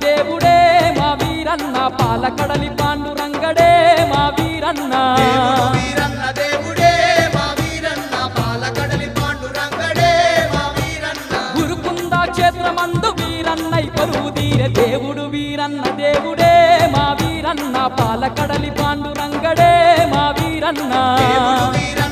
దేవుడే మా వీరన్న పాలకడలి పాండురంగడే మా వీరన్న వీరన్న దేవుడే మా వీరన్న పాలకడలి పాండురంగడే మా వీరన్న గురుకుంద క్షేత్రమందు వీరన్నై పరువు తీరే దేవుడు వీరన్న దేవుడే మా వీరన్న పాలకడలి పాండురంగడే మా వీరన్న వీరన్న